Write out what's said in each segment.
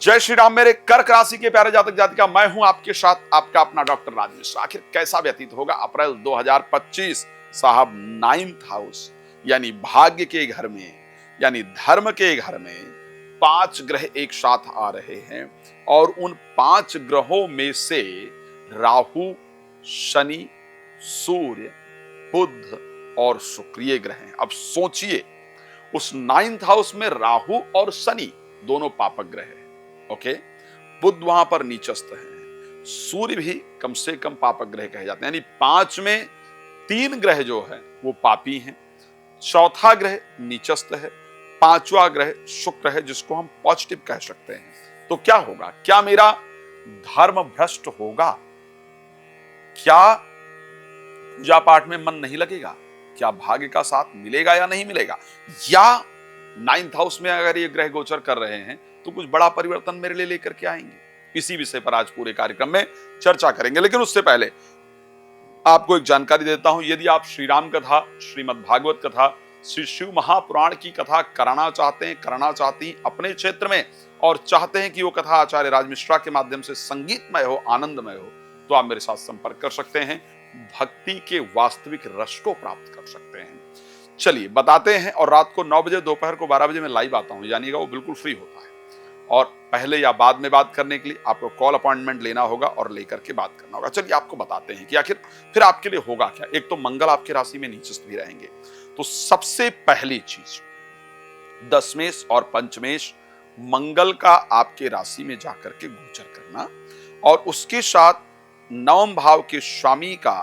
जय श्री राम मेरे कर्क राशि के प्यारे जातक जातिका, मैं हूं आपके साथ आपका अपना डॉक्टर राज मिश्रा। आखिर कैसा व्यतीत होगा अप्रैल 2025 साहब। 9th हाउस यानी भाग्य के घर में, यानी धर्म के घर में 5 ग्रह एक साथ आ रहे हैं और उन 5 ग्रहों में से राहु, शनि, सूर्य, बुध और शुक्र ग्रह हैं। अब सोचिए, उस 9th हाउस में राहु और शनि दोनों पापक ग्रह हैं। ओके, बुध वहां पर नीचस्थ है, सूर्य भी कम से कम पापक ग्रह कहे जाते हैं। यानी 5 में 3 ग्रह जो है वो पापी हैं, चौथा ग्रह नीचस्थ है, 5वां ग्रह शुक्र है जिसको हम पॉजिटिव कह सकते हैं। तो क्या होगा? क्या मेरा धर्म भ्रष्ट होगा? क्या पूजा पाठ में मन नहीं लगेगा? क्या भाग्य का साथ मिलेगा या नहीं मिलेगा? या 9th हाउस में अगर ये ग्रह गोचर कर रहे हैं तो कुछ बड़ा परिवर्तन मेरे लिए लेकर के आएंगे? इसी विषय पर आज पूरे कार्यक्रम में चर्चा करेंगे। लेकिन उससे पहले आपको एक जानकारी देता हूं। यदि आप श्री राम कथा, श्रीमद् भागवत कथा, श्री शिव महापुराण की कथा कराना चाहते हैं, करना चाहती हैं अपने क्षेत्र में और चाहते हैं कि वो कथा आचार्य राज मिश्रा के माध्यम से संगीतमय हो, आनंदमय हो, तो आप मेरे साथ संपर्क कर सकते हैं। भक्ति के वास्तविक रस को प्राप्त कर सकते हैं। चलिए बताते हैं। और रात को 9 बजे, दोपहर को 12 बजे मैं लाइव आता हूं, जानिएगा, वो बिल्कुल फ्री होता है। और पहले या बाद में बात करने के लिए आपको कॉल अपॉइंटमेंट लेना होगा और लेकर के बात करना होगा। चलिए आपको बताते हैं कि आखिर फिर आपके लिए होगा क्या। एक तो मंगल आपकी राशि में नीचस्थ भी रहेंगे, तो सबसे पहली चीज दशमेश और पंचमेश मंगल का आपके राशि में जाकर के गोचर करना और उसके साथ 9वें भाव के स्वामी का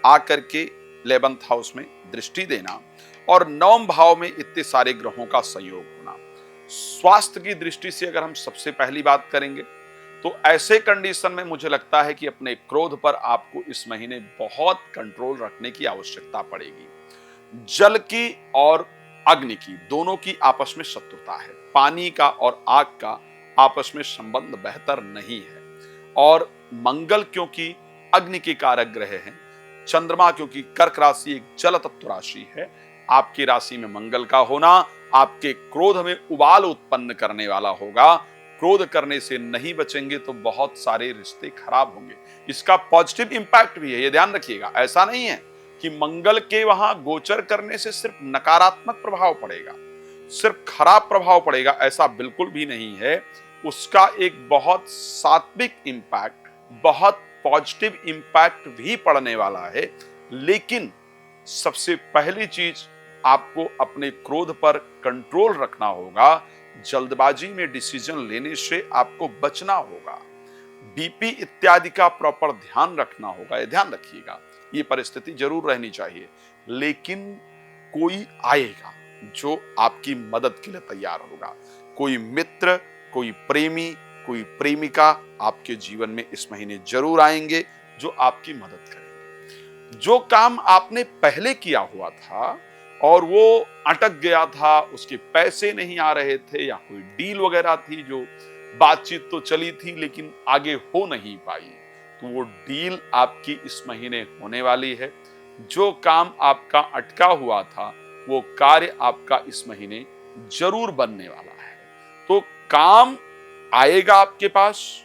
आकर के 11th हाउस में दृष्टि देना और 9वें भाव में इतने सारे ग्रहों का संयोग होना। स्वास्थ्य की दृष्टि से अगर हम सबसे पहली बात करेंगे तो ऐसे कंडीशन में मुझे लगता है कि अपने क्रोध पर आपको इस महीने बहुत कंट्रोल रखने की आवश्यकता पड़ेगी। जल की और अग्नि की, दोनों की आपस में शत्रुता है। पानी का और आग का आपस में संबंध बेहतर नहीं है। और मंगल क्योंकि अग्नि के कारक ग्रह हैं, चंद्रमा क्योंकि कर्क राशि एक जल तत्व राशि है, आपकी राशि में मंगल का होना आपके क्रोध में उबाल उत्पन्न करने वाला होगा। क्रोध करने से नहीं बचेंगे तो बहुत सारे रिश्ते खराब होंगे। इसका पॉजिटिव इंपैक्ट भी है, ये ध्यान रखिएगा। ऐसा नहीं है कि मंगल के वहां गोचर करने से सिर्फ नकारात्मक प्रभाव पड़ेगा, सिर्फ खराब प्रभाव पड़ेगा, ऐसा बिल्कुल भी नहीं है। उसका एक बहुत सात्विक इंपैक्ट, बहुत पॉजिटिव इंपैक्ट भी पड़ने वाला है। लेकिन सबसे पहली चीज आपको अपने क्रोध पर कंट्रोल रखना होगा। जल्दबाजी में डिसीजन लेने से आपको बचना होगा। बीपी इत्यादि का प्रॉपर ध्यान रखना होगा। ये ध्यान रखिएगा, ये परिस्थिति जरूर रहनी चाहिए। लेकिन कोई आएगा जो आपकी मदद के लिए तैयार होगा। कोई मित्र, कोई प्रेमी, कोई प्रेमिका आपके जीवन में इस महीने जरूर आएंगे जो आपकी मदद करेंगे। जो काम आपने पहले किया हुआ था और वो अटक गया था, उसके पैसे नहीं आ रहे थे या कोई डील वगैरह थी, जो बातचीत तो चली थी लेकिन आगे हो नहीं पाई, तो वो डील आपकी इस महीने होने वाली है। जो काम आपका अटका हुआ था वो कार्य आपका इस महीने जरूर बनने वाला है। तो काम आएगा आपके पास,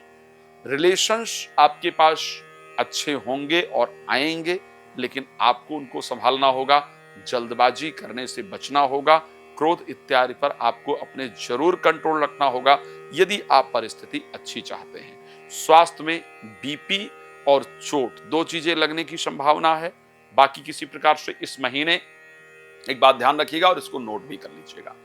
रिलेशंस आपके पास अच्छे होंगे और आएंगे, लेकिन आपको उनको संभालना होगा। जल्दबाजी करने से बचना होगा। क्रोध इत्यादि पर आपको अपने जरूर कंट्रोल रखना होगा यदि आप परिस्थिति अच्छी चाहते हैं। स्वास्थ्य में बीपी और चोट, 2 चीजें लगने की संभावना है। बाकी किसी प्रकार से इस महीने एक बात ध्यान रखिएगा और इसको नोट भी कर लीजिएगा।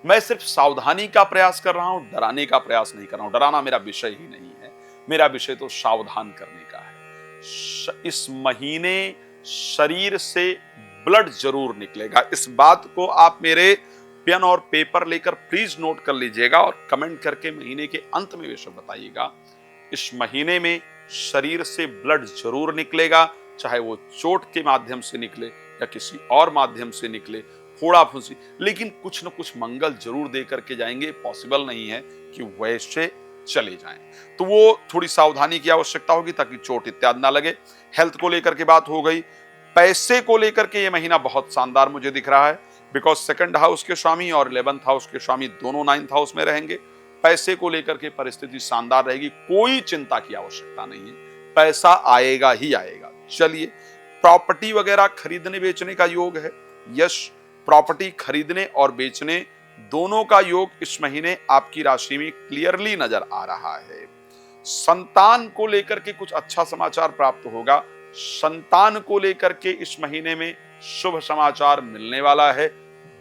मैं सिर्फ सावधानी का प्रयास कर रहा हूं, डराने का प्रयास नहीं कर रहा हूं। डराना मेरा विषय ही नहीं है, मेरा विषय तो सावधान करने का है। इस महीने शरीर से ब्लड जरूर निकलेगा। इस बात को आप मेरे पेन और पेपर लेकर प्लीज नोट कर लीजिएगा और कमेंट करके महीने के अंत में विषय बताइएगा। इस महीने में शरीर से ब्लड जरूर निकलेगा, चाहे वो चोट के माध्यम से निकले या किसी और माध्यम से निकले, फोड़ा फुंसी, लेकिन कुछ न कुछ मंगल जरूर दे करके जाएंगे। पॉसिबल नहीं है कि वैसे चले जाएं, तो वो थोड़ी सावधानी की आवश्यकता होगी ताकि चोट इत्यादि ना लगे। हेल्थ को लेकर के बात हो गई। पैसे को लेकर के ये महीना बहुत शानदार मुझे दिख रहा है, बिकॉज 2nd हाउस के स्वामी और 11th हाउस के स्वामी दोनों 9th हाउस में रहेंगे। पैसे को लेकर के परिस्थिति शानदार रहेगी, कोई चिंता की आवश्यकता नहीं है, पैसा आएगा ही आएगा। चलिए, प्रॉपर्टी वगैरह खरीदने बेचने का योग है। यश, प्रॉपर्टी खरीदने और बेचने दोनों का योग इस महीने आपकी राशि में क्लियरली नजर आ रहा है। संतान को लेकर के कुछ अच्छा समाचार प्राप्त होगा। संतान को लेकर के इस महीने में शुभ समाचार मिलने वाला है।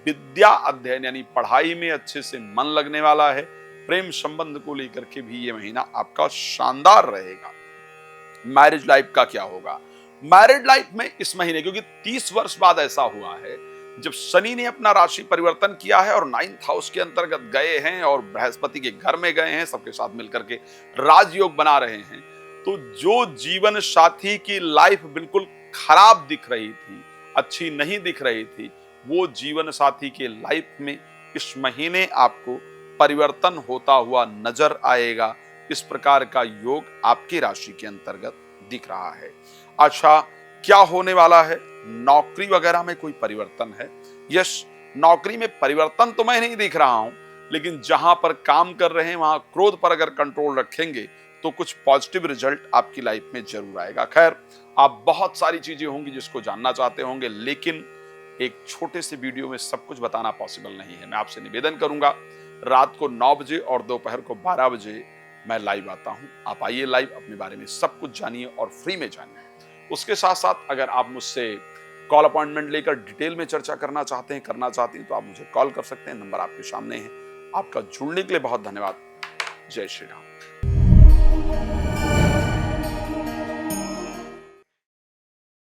विद्या अध्ययन यानी पढ़ाई में अच्छे से मन लगने वाला है। प्रेम संबंध को लेकर के भी ये महीना आपका शानदार रहेगा। मैरिज लाइफ का क्या होगा? मैरिड लाइफ में इस महीने, क्योंकि 30 वर्ष बाद ऐसा हुआ है जब शनि ने अपना राशि परिवर्तन किया है और 9th हाउस के अंतर्गत गए हैं और बृहस्पति के घर में गए हैं, सबके साथ मिलकर के राजयोग बना रहे हैं, तो जो जीवन साथी की लाइफ बिल्कुल खराब दिख रही थी, अच्छी नहीं दिख रही थी, वो जीवन साथी के लाइफ में इस महीने आपको परिवर्तन होता हुआ नजर आएगा। इस प्रकार का योग आपकी राशि के अंतर्गत दिख रहा है। अच्छा, क्या होने वाला है? नौकरी वगैरह में कोई परिवर्तन है? यस, नौकरी में परिवर्तन तो मैं नहीं दिख रहा हूं, लेकिन जहां पर काम कर रहे हैं वहां क्रोध पर अगर कंट्रोल रखेंगे तो कुछ पॉजिटिव रिजल्ट आपकी लाइफ में जरूर आएगा। खैर, आप बहुत सारी चीजें होंगी जिसको जानना चाहते होंगे, लेकिन एक छोटे से वीडियो में सब कुछ बताना पॉसिबल नहीं है। मैं आपसे निवेदन करूंगा, रात को 9 बजे और दोपहर को 12 बजे मैं लाइव आता हूं। आप आइए लाइव, अपने बारे में सब कुछ जानिए और फ्री में जानिए। उसके साथ साथ अगर आप मुझसे कॉल अपॉइंटमेंट लेकर डिटेल में चर्चा करना चाहते हैं, तो आप मुझे कॉल कर सकते हैं। नंबर आपके सामने है। आपका जुड़ने के लिए बहुत धन्यवाद। जय श्री राम।